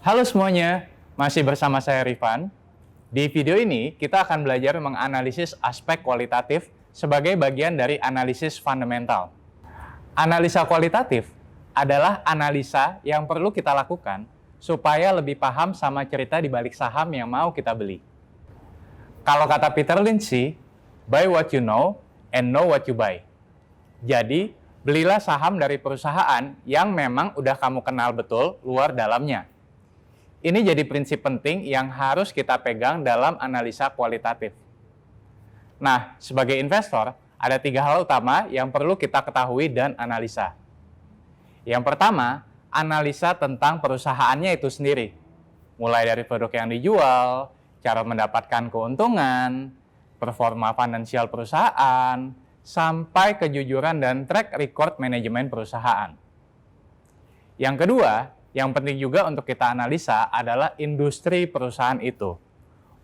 Halo semuanya, masih bersama saya Rifan. Di video ini, kita akan belajar menganalisis aspek kualitatif sebagai bagian dari analisis fundamental. Analisa kualitatif adalah analisa yang perlu kita lakukan supaya lebih paham sama cerita di balik saham yang mau kita beli. Kalau kata Peter Lynch sih, buy what you know and know what you buy. Jadi, belilah saham dari perusahaan yang memang udah kamu kenal betul luar dalamnya. Ini jadi prinsip penting yang harus kita pegang dalam analisa kualitatif. Nah, sebagai investor, ada 3 hal utama yang perlu kita ketahui dan analisa. Yang pertama, analisa tentang perusahaannya itu sendiri. Mulai dari produk yang dijual, cara mendapatkan keuntungan, performa finansial perusahaan, sampai kejujuran dan track record manajemen perusahaan. Yang kedua, yang penting juga untuk kita analisa adalah industri perusahaan itu.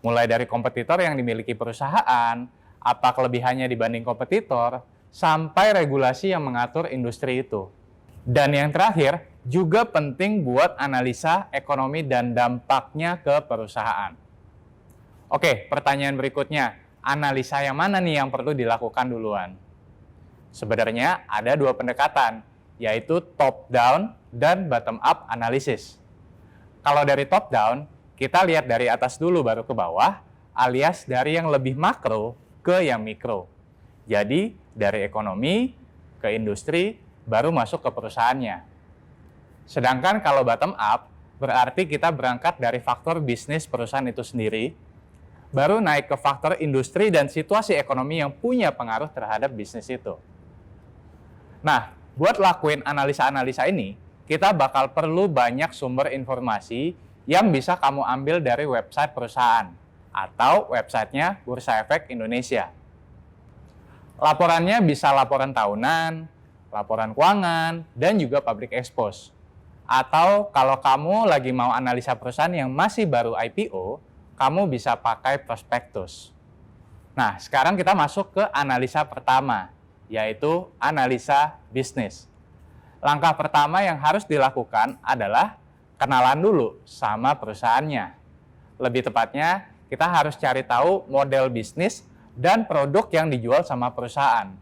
Mulai dari kompetitor yang dimiliki perusahaan, apa kelebihannya dibanding kompetitor, sampai regulasi yang mengatur industri itu. Dan yang terakhir, juga penting buat analisa ekonomi dan dampaknya ke perusahaan. Oke, pertanyaan berikutnya. Analisa yang mana nih yang perlu dilakukan duluan? Sebenarnya ada 2 pendekatan, yaitu top-down dan bottom-up analysis. Kalau dari top-down, kita lihat dari atas dulu baru ke bawah, alias dari yang lebih makro ke yang mikro. Jadi, dari ekonomi ke industri, baru masuk ke perusahaannya. Sedangkan kalau bottom-up, berarti kita berangkat dari faktor bisnis perusahaan itu sendiri, baru naik ke faktor industri dan situasi ekonomi yang punya pengaruh terhadap bisnis itu. Nah, buat lakuin analisa-analisa ini, kita bakal perlu banyak sumber informasi yang bisa kamu ambil dari website perusahaan atau websitenya Bursa Efek Indonesia. Laporannya bisa laporan tahunan, laporan keuangan, dan juga public expose. Atau kalau kamu lagi mau analisa perusahaan yang masih baru IPO, kamu bisa pakai prospektus. Nah, sekarang kita masuk ke analisa pertama, yaitu analisa bisnis. Langkah pertama yang harus dilakukan adalah kenalan dulu sama perusahaannya. Lebih tepatnya, kita harus cari tahu model bisnis dan produk yang dijual sama perusahaan.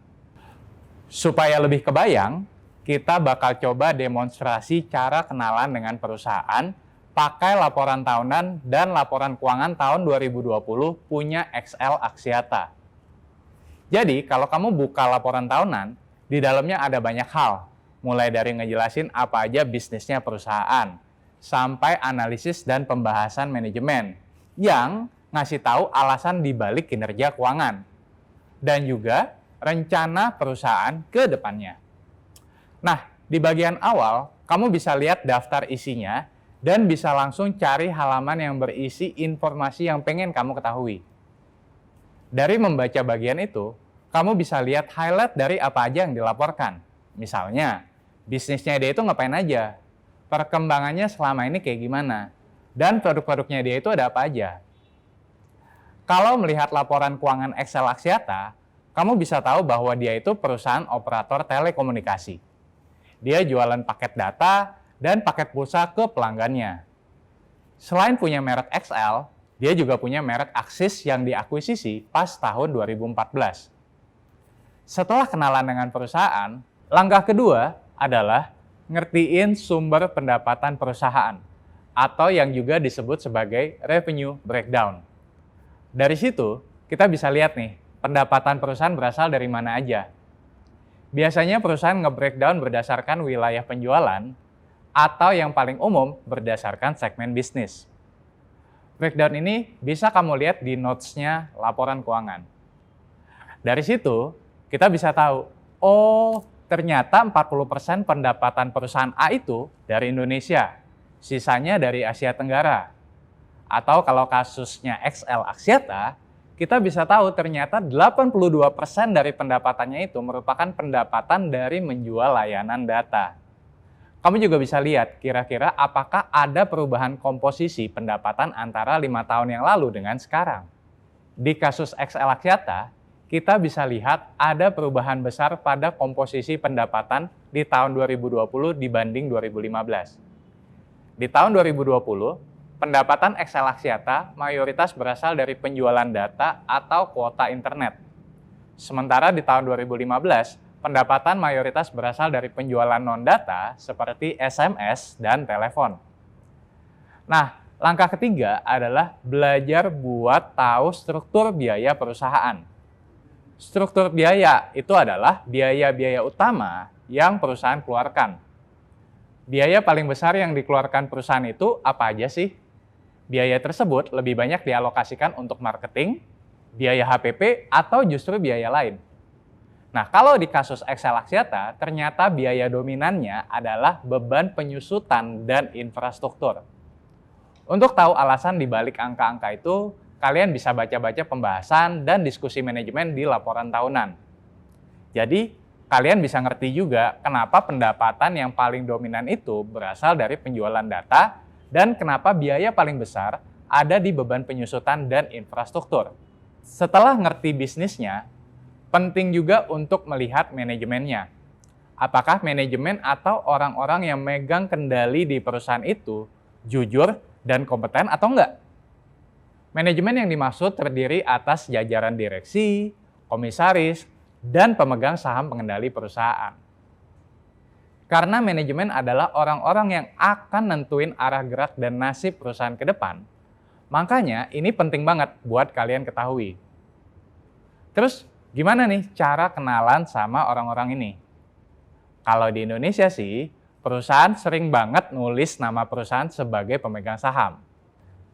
Supaya lebih kebayang, kita bakal coba demonstrasi cara kenalan dengan perusahaan pakai laporan tahunan dan laporan keuangan tahun 2020 punya XL Axiata. Jadi, kalau kamu buka laporan tahunan, di dalamnya ada banyak hal, mulai dari ngejelasin apa aja bisnisnya perusahaan, sampai analisis dan pembahasan manajemen, yang ngasih tahu alasan dibalik kinerja keuangan, dan juga rencana perusahaan ke depannya. Nah, di bagian awal, kamu bisa lihat daftar isinya, dan bisa langsung cari halaman yang berisi informasi yang pengen kamu ketahui. Dari membaca bagian itu, kamu bisa lihat highlight dari apa aja yang dilaporkan. Misalnya, bisnisnya dia itu ngapain aja, perkembangannya selama ini kayak gimana, dan produk-produknya dia itu ada apa aja. Kalau melihat laporan keuangan Excel Axiata, kamu bisa tahu bahwa dia itu perusahaan operator telekomunikasi. Dia jualan paket data dan paket pulsa ke pelanggannya. Selain punya merek XL, dia juga punya merek Axis yang diakuisisi pas tahun 2014. Setelah kenalan dengan perusahaan, langkah kedua adalah ngertiin sumber pendapatan perusahaan, atau yang juga disebut sebagai revenue breakdown. Dari situ, kita bisa lihat nih, pendapatan perusahaan berasal dari mana aja. Biasanya perusahaan nge-breakdown berdasarkan wilayah penjualan, atau yang paling umum berdasarkan segmen bisnis. Breakdown ini bisa kamu lihat di notes-nya laporan keuangan. Dari situ, kita bisa tahu, oh ternyata 40% pendapatan perusahaan A itu dari Indonesia, sisanya dari Asia Tenggara. Atau kalau kasusnya XL Axiata, kita bisa tahu ternyata 82% dari pendapatannya itu merupakan pendapatan dari menjual layanan data. Kamu juga bisa lihat kira-kira apakah ada perubahan komposisi pendapatan antara 5 tahun yang lalu dengan sekarang. Di kasus XL Axiata, kita bisa lihat ada perubahan besar pada komposisi pendapatan di tahun 2020 dibanding 2015. Di tahun 2020, pendapatan Excel Axiata mayoritas berasal dari penjualan data atau kuota internet. Sementara di tahun 2015, pendapatan mayoritas berasal dari penjualan non-data seperti SMS dan telepon. Nah, langkah ketiga adalah belajar buat tahu struktur biaya perusahaan. Struktur biaya itu adalah biaya-biaya utama yang perusahaan keluarkan. Biaya paling besar yang dikeluarkan perusahaan itu apa aja sih? Biaya tersebut lebih banyak dialokasikan untuk marketing, biaya HPP, atau justru biaya lain. Nah, kalau di kasus Excel Axiata, ternyata biaya dominannya adalah beban penyusutan dan infrastruktur. Untuk tahu alasan di balik angka-angka itu, kalian bisa baca-baca pembahasan dan diskusi manajemen di laporan tahunan. Jadi, kalian bisa ngerti juga kenapa pendapatan yang paling dominan itu berasal dari penjualan data dan kenapa biaya paling besar ada di beban penyusutan dan infrastruktur. Setelah ngerti bisnisnya, penting juga untuk melihat manajemennya. Apakah manajemen atau orang-orang yang megang kendali di perusahaan itu jujur dan kompeten atau enggak? Manajemen yang dimaksud terdiri atas jajaran direksi, komisaris, dan pemegang saham pengendali perusahaan. Karena manajemen adalah orang-orang yang akan nentuin arah gerak dan nasib perusahaan ke depan, makanya ini penting banget buat kalian ketahui. Terus, gimana nih cara kenalan sama orang-orang ini? Kalau di Indonesia sih, perusahaan sering banget nulis nama perusahaan sebagai pemegang saham.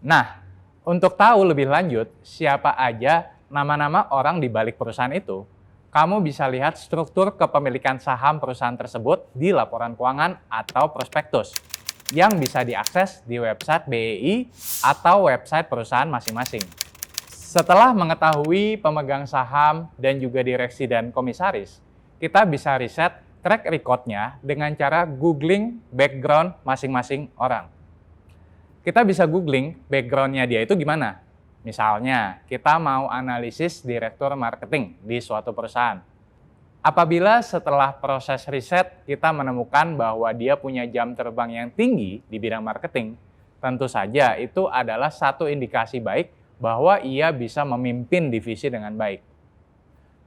Nah, untuk tahu lebih lanjut siapa aja nama-nama orang di balik perusahaan itu, kamu bisa lihat struktur kepemilikan saham perusahaan tersebut di laporan keuangan atau prospektus yang bisa diakses di website BEI atau website perusahaan masing-masing. Setelah mengetahui pemegang saham dan juga direksi dan komisaris, kita bisa riset track record-nya dengan cara googling background masing-masing orang. Kita bisa googling background-nya dia itu gimana. Misalnya, kita mau analisis direktur marketing di suatu perusahaan. Apabila setelah proses riset kita menemukan bahwa dia punya jam terbang yang tinggi di bidang marketing, tentu saja itu adalah satu indikasi baik bahwa ia bisa memimpin divisi dengan baik.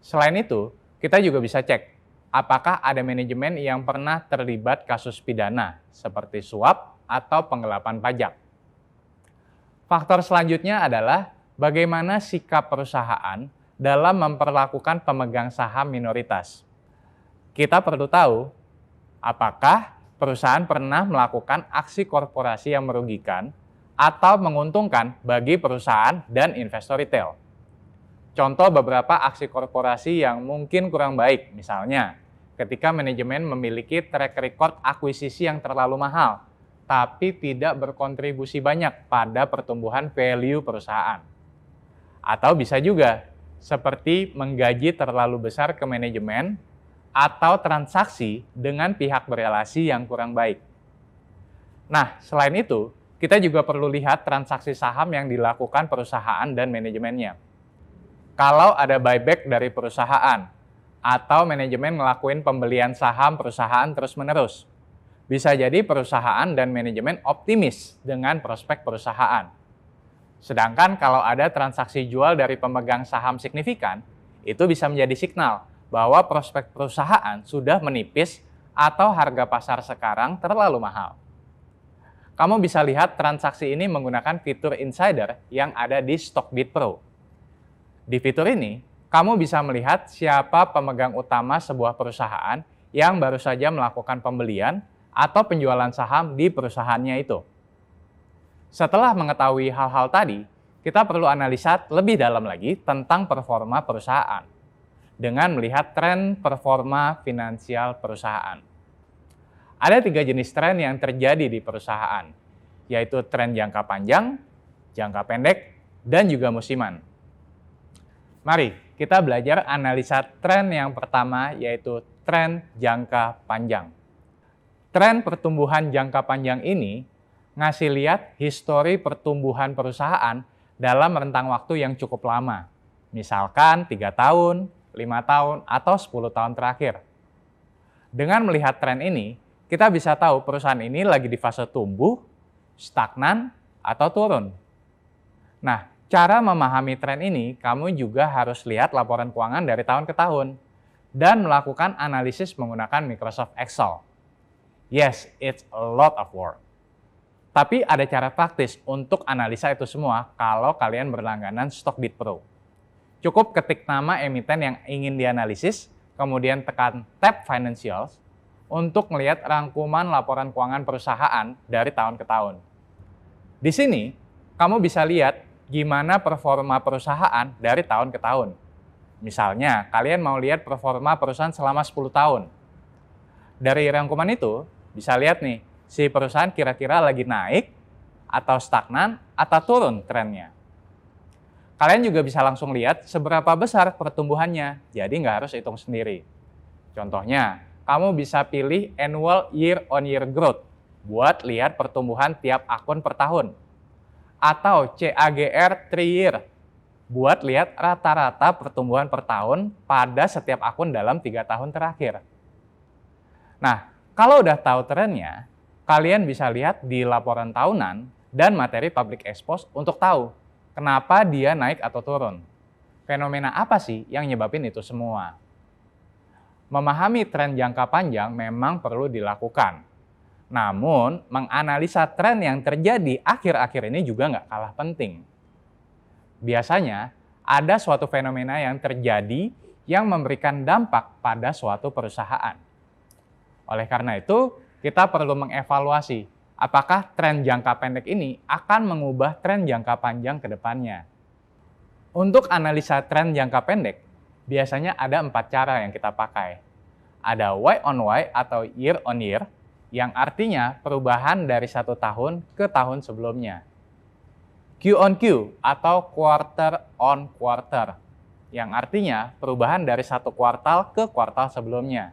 Selain itu, kita juga bisa cek apakah ada manajemen yang pernah terlibat kasus pidana seperti suap atau penggelapan pajak. Faktor selanjutnya adalah bagaimana sikap perusahaan dalam memperlakukan pemegang saham minoritas. Kita perlu tahu apakah perusahaan pernah melakukan aksi korporasi yang merugikan atau menguntungkan bagi perusahaan dan investor retail. Contoh beberapa aksi korporasi yang mungkin kurang baik, misalnya ketika manajemen memiliki track record akuisisi yang terlalu mahal, tapi tidak berkontribusi banyak pada pertumbuhan value perusahaan. Atau bisa juga seperti menggaji terlalu besar ke manajemen atau transaksi dengan pihak berelasi yang kurang baik. Nah, selain itu, kita juga perlu lihat transaksi saham yang dilakukan perusahaan dan manajemennya. Kalau ada buyback dari perusahaan atau manajemen ngelakuin pembelian saham perusahaan terus-menerus, bisa jadi perusahaan dan manajemen optimis dengan prospek perusahaan. Sedangkan kalau ada transaksi jual dari pemegang saham signifikan, itu bisa menjadi signal bahwa prospek perusahaan sudah menipis atau harga pasar sekarang terlalu mahal. Kamu bisa lihat transaksi ini menggunakan fitur insider yang ada di Stockbit Pro. Di fitur ini, kamu bisa melihat siapa pemegang utama sebuah perusahaan yang baru saja melakukan pembelian atau penjualan saham di perusahaannya itu. Setelah mengetahui hal-hal tadi, kita perlu analisa lebih dalam lagi tentang performa perusahaan dengan melihat tren performa finansial perusahaan. Ada 3 jenis tren yang terjadi di perusahaan, yaitu tren jangka panjang, jangka pendek, dan juga musiman. Mari kita belajar analisa tren yang pertama, yaitu tren jangka panjang. Tren pertumbuhan jangka panjang ini ngasih lihat histori pertumbuhan perusahaan dalam rentang waktu yang cukup lama. Misalkan 3 tahun, 5 tahun, atau 10 tahun terakhir. Dengan melihat tren ini, kita bisa tahu perusahaan ini lagi di fase tumbuh stagnan, atau turun. Nah, cara memahami tren ini, kamu juga harus lihat laporan keuangan dari tahun ke tahun dan melakukan analisis menggunakan Microsoft Excel. Yes, it's a lot of work. Tapi ada cara praktis untuk analisa itu semua kalau kalian berlangganan Stockbit Pro. Cukup ketik nama emiten yang ingin dianalisis, kemudian tekan tab Financials untuk melihat rangkuman laporan keuangan perusahaan dari tahun ke tahun. Di sini, kamu bisa lihat gimana performa perusahaan dari tahun ke tahun. Misalnya, kalian mau lihat performa perusahaan selama 10 tahun. Dari rangkuman itu, bisa lihat nih, si perusahaan kira-kira lagi naik, atau stagnan, atau turun trennya. Kalian juga bisa langsung lihat seberapa besar pertumbuhannya, jadi nggak harus hitung sendiri. Contohnya, kamu bisa pilih annual year-on-year growth buat lihat pertumbuhan tiap akun per tahun. Atau CAGR 3 year buat lihat rata-rata pertumbuhan per tahun pada setiap akun dalam 3 tahun terakhir. Nah, kalau udah tahu trennya, kalian bisa lihat di laporan tahunan dan materi public expose untuk tahu kenapa dia naik atau turun. Fenomena apa sih yang nyebabin itu semua? Memahami tren jangka panjang memang perlu dilakukan. Namun, menganalisa tren yang terjadi akhir-akhir ini juga nggak kalah penting. Biasanya, ada suatu fenomena yang terjadi yang memberikan dampak pada suatu perusahaan. Oleh karena itu, kita perlu mengevaluasi apakah tren jangka pendek ini akan mengubah tren jangka panjang ke depannya. Untuk analisa tren jangka pendek, biasanya ada 4 cara yang kita pakai. Ada Y on Y atau year on year, yang artinya perubahan dari 1 tahun ke tahun sebelumnya. Q on Q atau quarter on quarter, yang artinya perubahan dari 1 kuartal ke kuartal sebelumnya.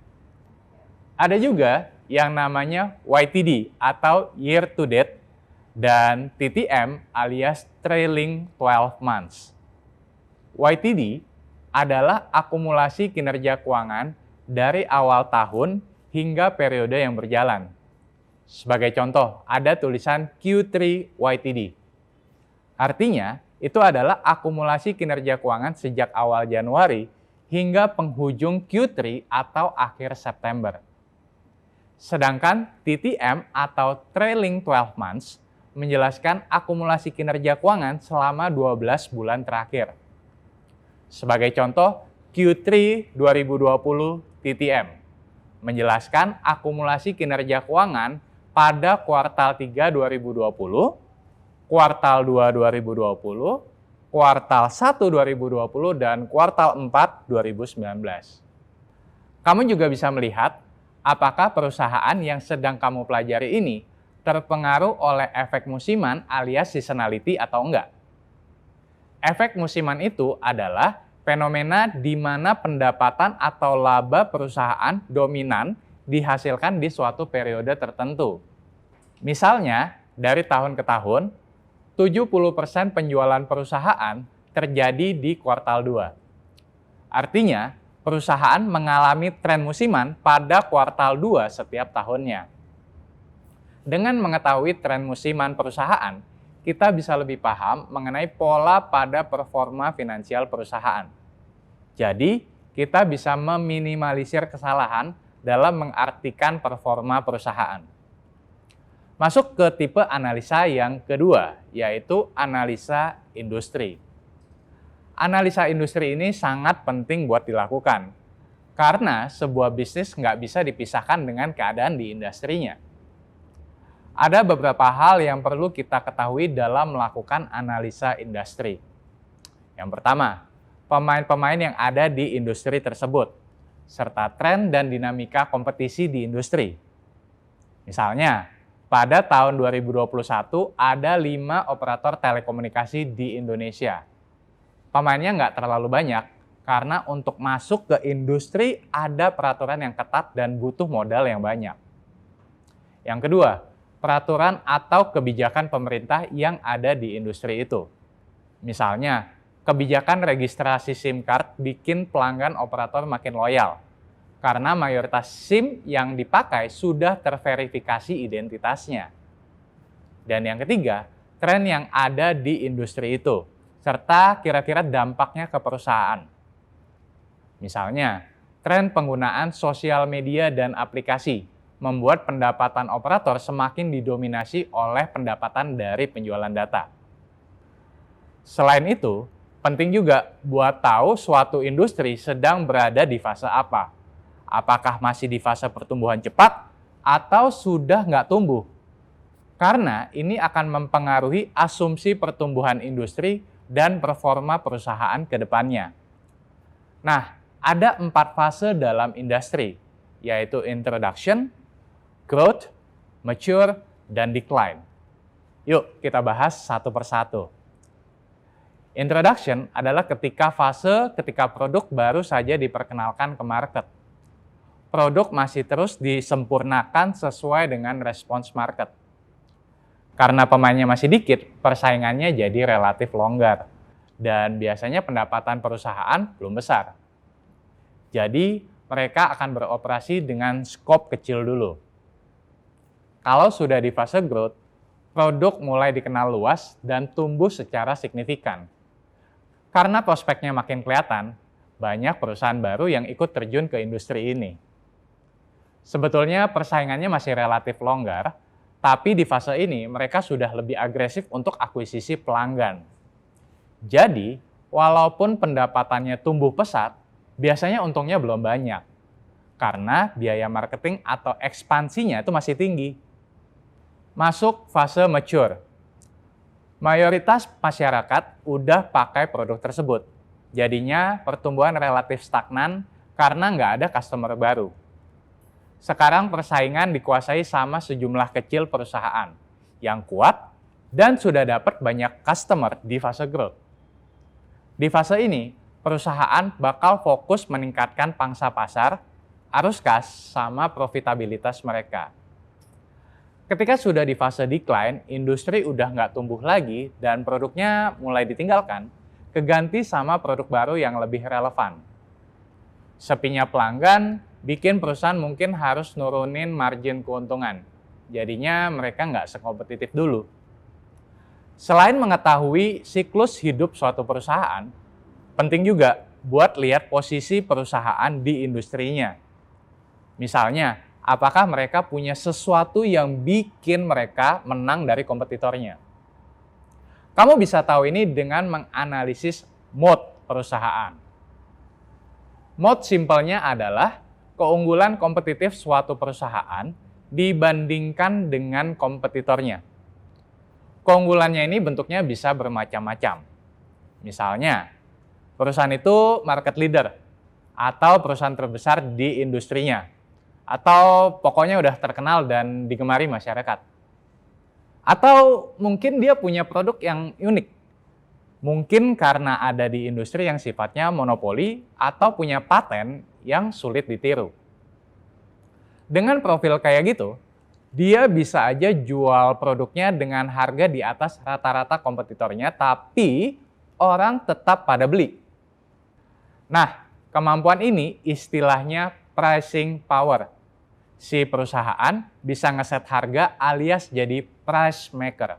Ada juga yang namanya YTD atau year to date dan TTM alias trailing 12 months. YTD adalah akumulasi kinerja keuangan dari awal tahun hingga periode yang berjalan. Sebagai contoh, ada tulisan Q3 YTD. Artinya, itu adalah akumulasi kinerja keuangan sejak awal Januari hingga penghujung Q3 atau akhir September. Sedangkan TTM atau trailing 12 months menjelaskan akumulasi kinerja keuangan selama 12 bulan terakhir. Sebagai contoh, Q3 2020 TTM menjelaskan akumulasi kinerja keuangan pada kuartal 3 2020, kuartal 2 2020, kuartal 1 2020, dan kuartal 4 2019. Kamu juga bisa melihat apakah perusahaan yang sedang kamu pelajari ini terpengaruh oleh efek musiman alias seasonality atau enggak. Efek musiman itu adalah fenomena di mana pendapatan atau laba perusahaan dominan dihasilkan di suatu periode tertentu. Misalnya, dari tahun ke tahun, 70% penjualan perusahaan terjadi di kuartal 2. Artinya, perusahaan mengalami tren musiman pada kuartal 2 setiap tahunnya. Dengan mengetahui tren musiman perusahaan, kita bisa lebih paham mengenai pola pada performa finansial perusahaan. Jadi, kita bisa meminimalisir kesalahan dalam mengartikan performa perusahaan. Masuk ke tipe analisa yang kedua, yaitu analisa industri. Analisa industri ini sangat penting buat dilakukan, karena sebuah bisnis nggak bisa dipisahkan dengan keadaan di industrinya. Ada beberapa hal yang perlu kita ketahui dalam melakukan analisa industri. Yang pertama, pemain-pemain yang ada di industri tersebut, serta tren dan dinamika kompetisi di industri. Misalnya, pada tahun 2021 ada 5 operator telekomunikasi di Indonesia. Pemainnya nggak terlalu banyak, karena untuk masuk ke industri ada peraturan yang ketat dan butuh modal yang banyak. Yang kedua, peraturan atau kebijakan pemerintah yang ada di industri itu. Misalnya, kebijakan registrasi SIM card bikin pelanggan operator makin loyal, karena mayoritas SIM yang dipakai sudah terverifikasi identitasnya. Dan yang ketiga, tren yang ada di industri itu, serta kira-kira dampaknya ke perusahaan. Misalnya, tren penggunaan sosial media dan aplikasi membuat pendapatan operator semakin didominasi oleh pendapatan dari penjualan data. Selain itu, penting juga buat tahu suatu industri sedang berada di fase apa. Apakah masih di fase pertumbuhan cepat atau sudah nggak tumbuh? Karena ini akan mempengaruhi asumsi pertumbuhan industri dan performa perusahaan ke depannya. Nah, ada 4 fase dalam industri, yaitu introduction, growth, mature, dan decline. Yuk kita bahas satu persatu. Introduction adalah ketika produk baru saja diperkenalkan ke market. Produk masih terus disempurnakan sesuai dengan respons market. Karena pemainnya masih dikit, persaingannya jadi relatif longgar. Dan biasanya pendapatan perusahaan belum besar. Jadi, mereka akan beroperasi dengan skop kecil dulu. Kalau sudah di fase growth, produk mulai dikenal luas dan tumbuh secara signifikan. Karena prospeknya makin kelihatan, banyak perusahaan baru yang ikut terjun ke industri ini. Sebetulnya persaingannya masih relatif longgar, tapi di fase ini mereka sudah lebih agresif untuk akuisisi pelanggan. Jadi, walaupun pendapatannya tumbuh pesat, biasanya untungnya belum banyak. Karena biaya marketing atau ekspansinya itu masih tinggi. Masuk fase mature. Mayoritas masyarakat udah pakai produk tersebut. Jadinya pertumbuhan relatif stagnan karena nggak ada customer baru. Sekarang persaingan dikuasai sama sejumlah kecil perusahaan yang kuat dan sudah dapat banyak customer di fase growth. Di fase ini, perusahaan bakal fokus meningkatkan pangsa pasar, arus kas, sama profitabilitas mereka. Ketika sudah di fase decline, industri udah nggak tumbuh lagi dan produknya mulai ditinggalkan, keganti sama produk baru yang lebih relevan. Sepinya pelanggan, bikin perusahaan mungkin harus nurunin margin keuntungan. Jadinya mereka nggak sekompetitif dulu. Selain mengetahui siklus hidup suatu perusahaan, penting juga buat lihat posisi perusahaan di industrinya. Misalnya, apakah mereka punya sesuatu yang bikin mereka menang dari kompetitornya? Kamu bisa tahu ini dengan menganalisis mode perusahaan. Mode simpelnya adalah keunggulan kompetitif suatu perusahaan dibandingkan dengan kompetitornya. Keunggulannya ini bentuknya bisa bermacam-macam. Misalnya, perusahaan itu market leader atau perusahaan terbesar di industrinya, atau pokoknya udah terkenal dan digemari masyarakat. Atau mungkin dia punya produk yang unik. Mungkin karena ada di industri yang sifatnya monopoli atau punya paten yang sulit ditiru. Dengan profil kayak gitu, dia bisa aja jual produknya dengan harga di atas rata-rata kompetitornya, tapi orang tetap pada beli. Nah, kemampuan ini istilahnya pricing power. Si perusahaan bisa ngeset harga alias jadi price maker.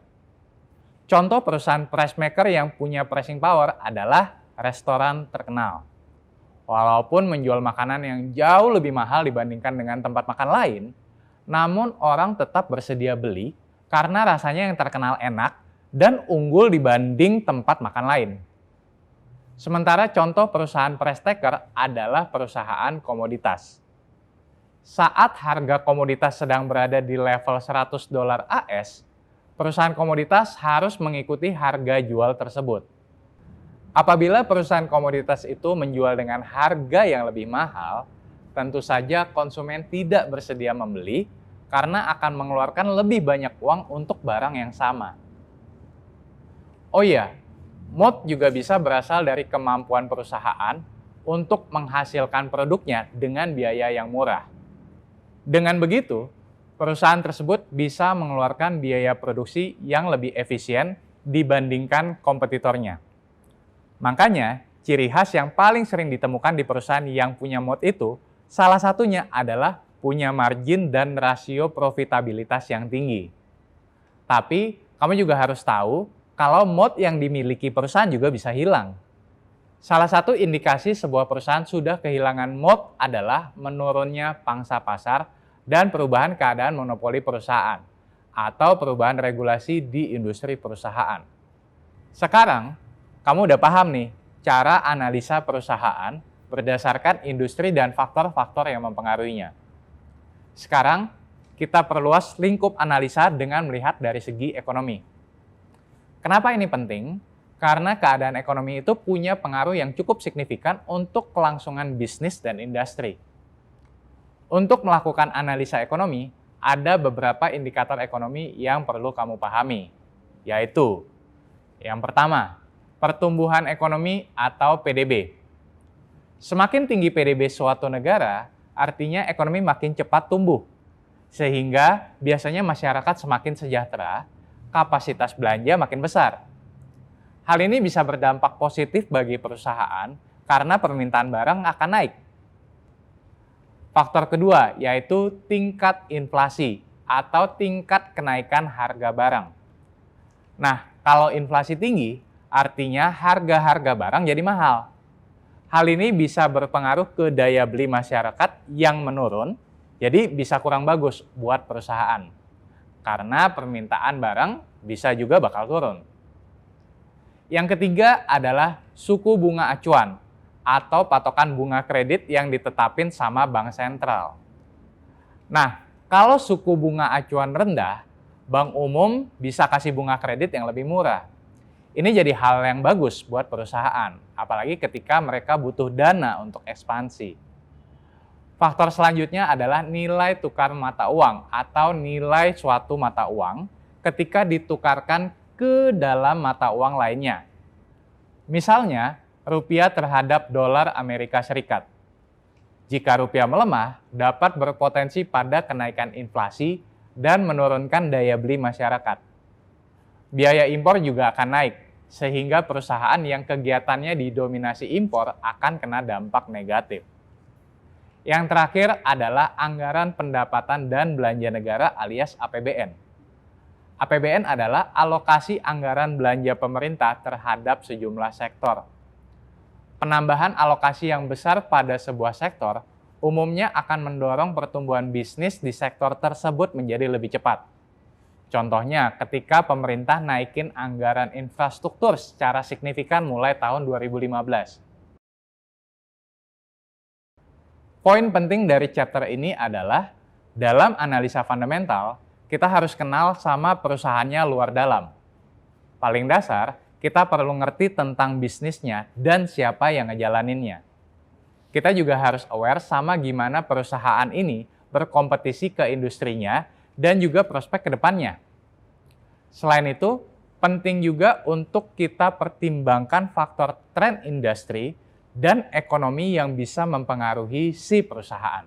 Contoh perusahaan price maker yang punya pricing power adalah restoran terkenal. Walaupun menjual makanan yang jauh lebih mahal dibandingkan dengan tempat makan lain, namun orang tetap bersedia beli karena rasanya yang terkenal enak dan unggul dibanding tempat makan lain. Sementara contoh perusahaan price taker adalah perusahaan komoditas. Saat harga komoditas sedang berada di level $100 AS, perusahaan komoditas harus mengikuti harga jual tersebut. Apabila perusahaan komoditas itu menjual dengan harga yang lebih mahal, tentu saja konsumen tidak bersedia membeli karena akan mengeluarkan lebih banyak uang untuk barang yang sama. Oh iya, mode juga bisa berasal dari kemampuan perusahaan untuk menghasilkan produknya dengan biaya yang murah. Dengan begitu, perusahaan tersebut bisa mengeluarkan biaya produksi yang lebih efisien dibandingkan kompetitornya. Makanya, ciri khas yang paling sering ditemukan di perusahaan yang punya mode itu, salah satunya adalah punya margin dan rasio profitabilitas yang tinggi. Tapi kamu juga harus tahu kalau moat yang dimiliki perusahaan juga bisa hilang. Salah satu indikasi sebuah perusahaan sudah kehilangan moat adalah menurunnya pangsa pasar dan perubahan keadaan monopoli perusahaan atau perubahan regulasi di industri perusahaan. Sekarang, kamu udah paham nih cara analisa perusahaan berdasarkan industri dan faktor-faktor yang mempengaruhinya. Sekarang, kita perluas lingkup analisa dengan melihat dari segi ekonomi. Kenapa ini penting? Karena keadaan ekonomi itu punya pengaruh yang cukup signifikan untuk kelangsungan bisnis dan industri. Untuk melakukan analisa ekonomi, ada beberapa indikator ekonomi yang perlu kamu pahami, yaitu yang pertama, pertumbuhan ekonomi atau PDB. Semakin tinggi PDB suatu negara, artinya ekonomi makin cepat tumbuh, sehingga biasanya masyarakat semakin sejahtera, kapasitas belanja makin besar. Hal ini bisa berdampak positif bagi perusahaan karena permintaan barang akan naik. Faktor kedua yaitu tingkat inflasi atau tingkat kenaikan harga barang. Nah, kalau inflasi tinggi, artinya harga-harga barang jadi mahal. Hal ini bisa berpengaruh ke daya beli masyarakat yang menurun, jadi bisa kurang bagus buat perusahaan. Karena permintaan barang bisa juga bakal turun. Yang ketiga adalah suku bunga acuan atau patokan bunga kredit yang ditetapin sama bank sentral. Nah, kalau suku bunga acuan rendah, bank umum bisa kasih bunga kredit yang lebih murah. Ini jadi hal yang bagus buat perusahaan, apalagi ketika mereka butuh dana untuk ekspansi. Faktor selanjutnya adalah nilai tukar mata uang atau nilai suatu mata uang ketika ditukarkan ke dalam mata uang lainnya. Misalnya, rupiah terhadap dolar Amerika Serikat. Jika rupiah melemah, dapat berpotensi pada kenaikan inflasi dan menurunkan daya beli masyarakat. Biaya impor juga akan naik, sehingga perusahaan yang kegiatannya didominasi impor akan kena dampak negatif. Yang terakhir adalah anggaran pendapatan dan belanja negara alias APBN. APBN adalah alokasi anggaran belanja pemerintah terhadap sejumlah sektor. Penambahan alokasi yang besar pada sebuah sektor umumnya akan mendorong pertumbuhan bisnis di sektor tersebut menjadi lebih cepat. Contohnya, ketika pemerintah naikin anggaran infrastruktur secara signifikan mulai tahun 2015. Poin penting dari chapter ini adalah, dalam analisa fundamental, kita harus kenal sama perusahaannya luar dalam. Paling dasar, kita perlu ngerti tentang bisnisnya dan siapa yang ngejalaninnya. Kita juga harus aware sama gimana perusahaan ini berkompetisi ke industrinya dan juga prospek ke depannya. Selain itu, penting juga untuk kita pertimbangkan faktor tren industri dan ekonomi yang bisa mempengaruhi si perusahaan.